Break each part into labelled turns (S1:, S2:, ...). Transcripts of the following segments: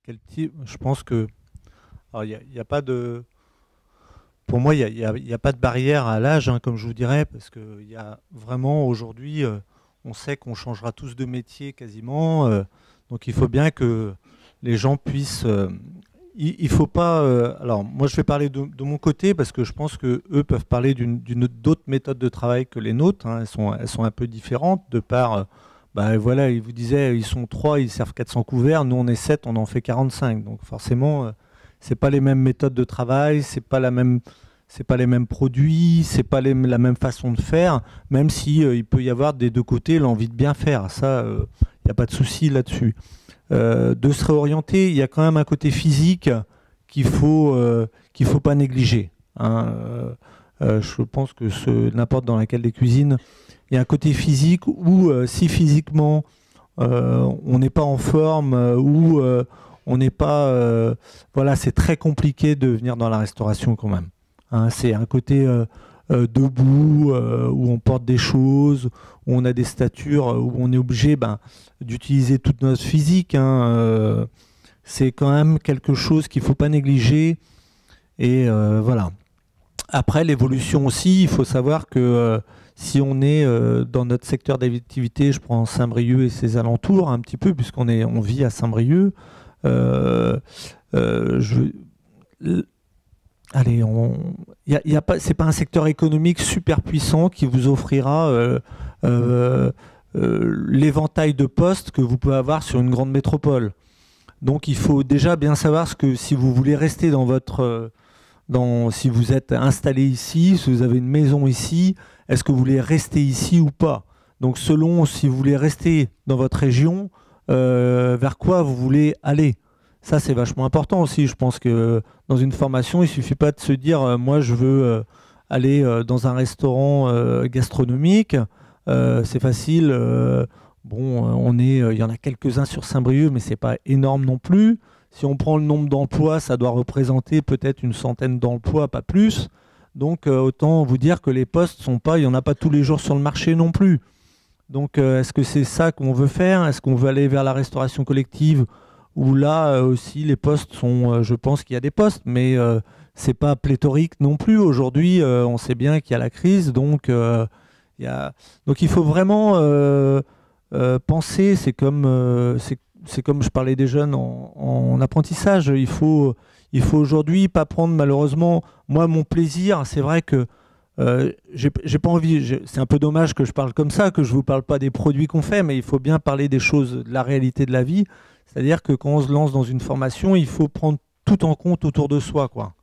S1: quel type? Je pense que alors, il y a pas de, pour moi, il y a pas de barrière à l'âge, hein, comme je vous dirais, parce que il y a vraiment aujourd'hui, on sait qu'on changera tous de métier quasiment, donc il faut bien que les gens puissent. Il faut pas. Alors, moi, je vais parler de mon côté parce que je pense que eux peuvent parler d'autres méthodes de travail que les nôtres, hein. Elles sont un peu différentes de par. Bah, voilà, ils vous disaient, ils sont trois, ils servent 400 couverts. Nous, on est 7, on en fait 45. Donc, forcément, c'est pas les mêmes méthodes de travail, c'est pas les mêmes produits, c'est pas la même façon de faire. Même si il peut y avoir des deux côtés l'envie de bien faire. Ça, il n'y a pas de souci là-dessus. De se réorienter, il y a quand même un côté physique qu'il faut pas négliger, hein. Je pense que n'importe dans laquelle des cuisines, il y a un côté physique où si physiquement on n'est pas en forme ou on n'est pas, voilà, c'est très compliqué de venir dans la restauration quand même, hein. C'est un côté debout, où on porte des choses, où on a des statures, où on est obligé d'utiliser toute notre physique, hein. C'est quand même quelque chose qu'il ne faut pas négliger. Et voilà. Après, l'évolution aussi, il faut savoir que si on est dans notre secteur d'activité, je prends Saint-Brieuc et ses alentours un petit peu, on vit à Saint-Brieuc, euh, je, allez, y a pas, c'est pas un secteur économique super puissant qui vous offrira euh, l'éventail de postes que vous pouvez avoir sur une grande métropole. Donc il faut déjà bien savoir ce que si vous voulez rester dans si vous êtes installé ici, si vous avez une maison ici, est-ce que vous voulez rester ici ou pas? Donc selon si vous voulez rester dans votre région, vers quoi vous voulez aller. Ça, c'est vachement important aussi. Je pense que dans une formation, il ne suffit pas de se dire, moi, je veux aller dans un restaurant gastronomique. C'est facile. Bon, il y en a quelques-uns sur Saint-Brieuc, mais c'est pas énorme non plus. Si on prend le nombre d'emplois, ça doit représenter peut-être une centaine d'emplois, pas plus. Donc, autant vous dire que les postes sont pas, il n'y en a pas tous les jours sur le marché non plus. Donc, est-ce que c'est ça qu'on veut faire? Est-ce qu'on veut aller vers la restauration collective? Où là aussi, les postes sont, je pense qu'il y a des postes, mais c'est pas pléthorique non plus. Aujourd'hui, on sait bien qu'il y a la crise, donc donc il faut vraiment penser. C'est comme je parlais des jeunes en apprentissage. Il faut aujourd'hui pas prendre malheureusement. Moi, mon plaisir, c'est vrai que j'ai pas envie. C'est un peu dommage que je parle comme ça, que je vous parle pas des produits qu'on fait, mais il faut bien parler des choses, de la réalité de la vie. C'est-à-dire que quand on se lance dans une formation, il faut prendre tout en compte autour de soi, quoi.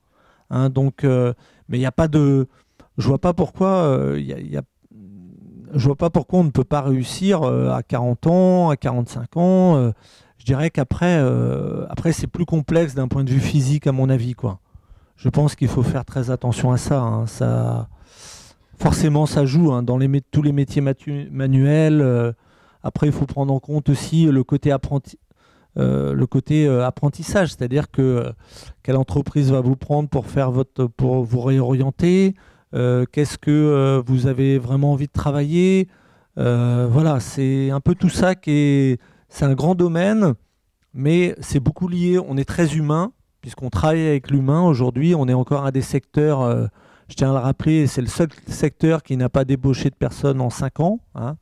S1: Hein, donc, mais il n'y a pas de. Je vois pas pourquoi. Je vois pas pourquoi on ne peut pas réussir à 40 ans, à 45 ans. Je dirais qu'après, après, c'est plus complexe d'un point de vue physique, à mon avis, quoi. Je pense qu'il faut faire très attention à ça, hein. Ça, forcément, ça joue, hein, dans tous les métiers manuels. Après, il faut prendre en compte aussi le côté apprentissage, c'est-à-dire que quelle entreprise va vous prendre pour vous réorienter, qu'est-ce que vous avez vraiment envie de travailler. Voilà, c'est un peu tout ça c'est un grand domaine, mais c'est beaucoup lié. On est très humain, puisqu'on travaille avec l'humain aujourd'hui. On est encore un des secteurs, je tiens à le rappeler, c'est le seul secteur qui n'a pas débauché de personnes en 5 ans, hein.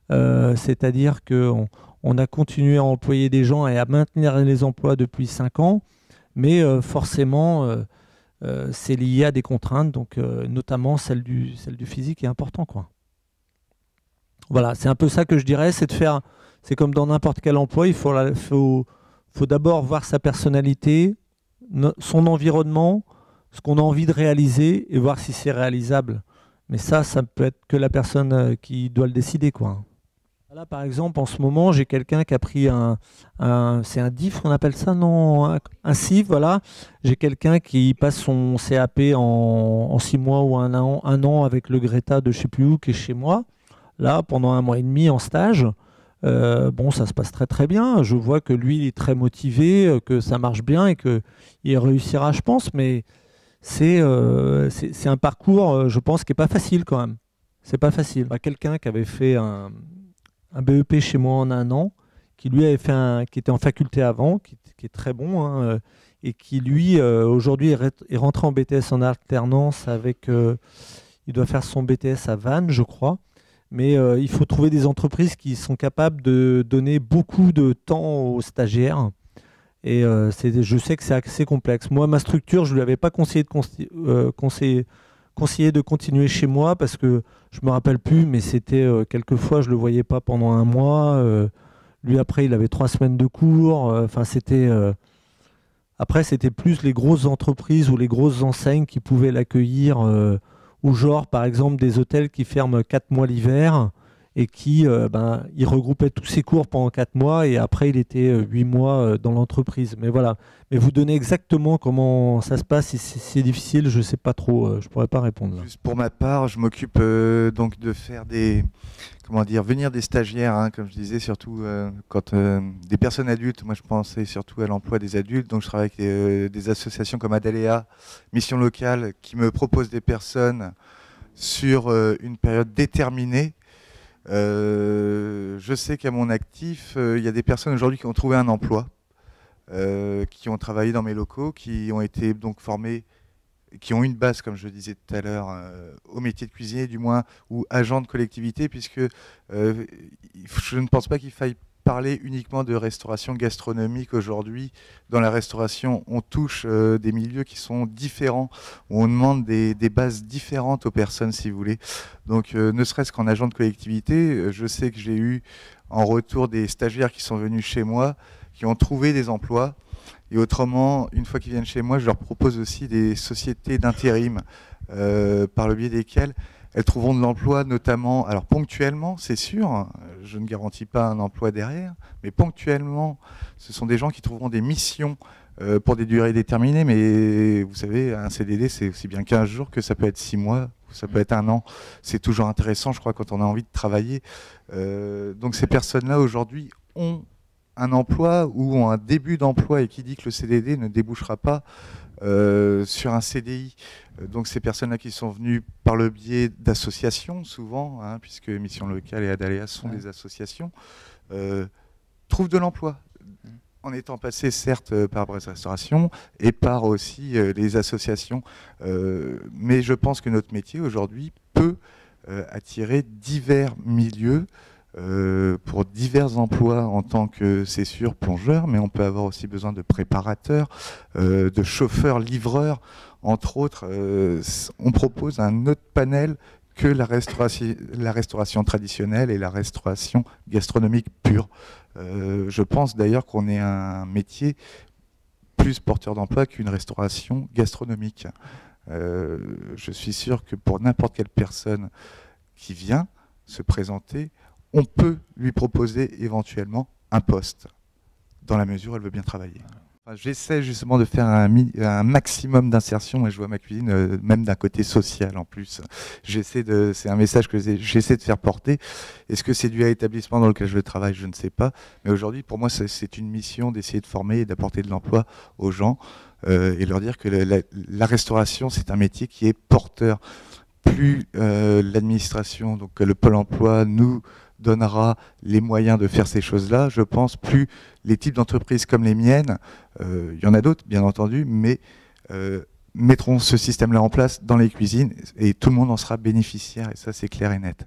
S1: C'est-à-dire qu'on a continué à employer des gens et à maintenir les emplois depuis 5 ans, mais forcément, c'est lié à des contraintes, donc notamment celle du physique est important, quoi. Voilà, c'est un peu ça que je dirais, c'est comme dans n'importe quel emploi, faut d'abord voir sa personnalité, son environnement, ce qu'on a envie de réaliser et voir si c'est réalisable. Mais ça peut être que la personne qui doit le décider, quoi. Là, par exemple, en ce moment, j'ai quelqu'un qui a pris c'est un DIF, on appelle ça, non? Un CIF, voilà. J'ai quelqu'un qui passe son CAP en 6 mois ou un an avec le Greta de je sais plus où, qui est chez moi, là, pendant 1 mois et demi en stage. Bon, ça se passe très très bien. Je vois que lui, il est très motivé, que ça marche bien et qu'il réussira, je pense, mais c'est un parcours, je pense, qui n'est pas facile quand même. C'est pas facile. Bah, quelqu'un qui avait fait un BEP chez moi en un an, qui lui avait fait qui était en faculté avant, qui est très bon, hein, et qui, lui, aujourd'hui, est rentré en BTS en alternance avec... il doit faire son BTS à Vannes, je crois. Mais il faut trouver des entreprises qui sont capables de donner beaucoup de temps aux stagiaires. Et je sais que c'est assez complexe. Moi, ma structure, je ne lui avais pas conseillé de continuer chez moi parce que je ne me rappelle plus, mais c'était quelquefois, je ne le voyais pas pendant un mois. Lui, après, il avait 3 semaines de cours. Enfin, après, c'était plus les grosses entreprises ou les grosses enseignes qui pouvaient l'accueillir. Ou genre, par exemple, des hôtels qui ferment 4 mois l'hiver et qui il regroupait tous ses cours pendant 4 mois et après, il était 8 mois dans l'entreprise. Mais voilà. Mais vous donnez exactement comment ça se passe. Si c'est difficile, je ne sais pas trop. Je ne pourrais pas répondre là.
S2: Juste pour ma part, je m'occupe donc de faire venir des stagiaires, hein, comme je disais, surtout quand des personnes adultes. Moi, je pensais surtout à l'emploi des adultes. Donc, je travaille avec des associations comme Adaléa, Mission Locale, qui me proposent des personnes sur une période déterminée. Je sais qu'à mon actif, il y a des personnes aujourd'hui qui ont trouvé un emploi, qui ont travaillé dans mes locaux, qui ont été donc formées, qui ont une base, comme je le disais tout à l'heure, au métier de cuisinier, du moins, ou agent de collectivité, puisque je ne pense pas qu'il faille parler uniquement de restauration gastronomique aujourd'hui. Dans la restauration, on touche des milieux qui sont différents, où on demande des bases différentes aux personnes, si vous voulez. Donc, ne serait-ce qu'en agent de collectivité, je sais que j'ai eu en retour des stagiaires qui sont venus chez moi, qui ont trouvé des emplois. Et autrement, une fois qu'ils viennent chez moi, je leur propose aussi des sociétés d'intérim par le biais desquelles elles trouveront de l'emploi, notamment, alors ponctuellement, c'est sûr, je ne garantis pas un emploi derrière, mais ponctuellement, ce sont des gens qui trouveront des missions pour des durées déterminées, mais vous savez, un CDD, c'est aussi bien 15 jours que ça peut être 6 mois, ça peut être 1 an. C'est toujours intéressant, je crois, quand on a envie de travailler. Donc ces personnes-là, aujourd'hui, ont un emploi ou ont un début d'emploi, et qui dit que le CDD ne débouchera pas sur un CDI. Donc ces personnes-là qui sont venues par le biais d'associations, souvent, hein, puisque Mission Locale et Adaléa sont des associations, trouvent de l'emploi, en étant passées certes par Brest Restauration et par aussi les associations. Mais je pense que notre métier aujourd'hui peut attirer divers milieux, pour divers emplois en tant que, c'est sûr, plongeur, mais on peut avoir aussi besoin de préparateurs, de chauffeurs, livreurs, entre autres. On propose un autre panel que la restauration traditionnelle et la restauration gastronomique pure. Je pense d'ailleurs qu'on est un métier plus porteur d'emploi qu'une restauration gastronomique. Je suis sûr que pour n'importe quelle personne qui vient se présenter, on peut lui proposer éventuellement un poste, dans la mesure où elle veut bien travailler. Enfin, j'essaie justement de faire un maximum d'insertion, et je vois ma cuisine même d'un côté social en plus. C'est un message que j'essaie de faire porter. Est-ce que c'est dû à l'établissement dans lequel je travaille? Je ne sais pas. Mais aujourd'hui, pour moi, c'est une mission d'essayer de former et d'apporter de l'emploi aux gens, et leur dire que la restauration, c'est un métier qui est porteur. Plus l'administration, donc le Pôle emploi, nous donnera les moyens de faire ces choses-là, je pense, plus les types d'entreprises comme les miennes, il y en a d'autres bien entendu, mais mettront ce système-là en place dans les cuisines et tout le monde en sera bénéficiaire, et ça c'est clair et net.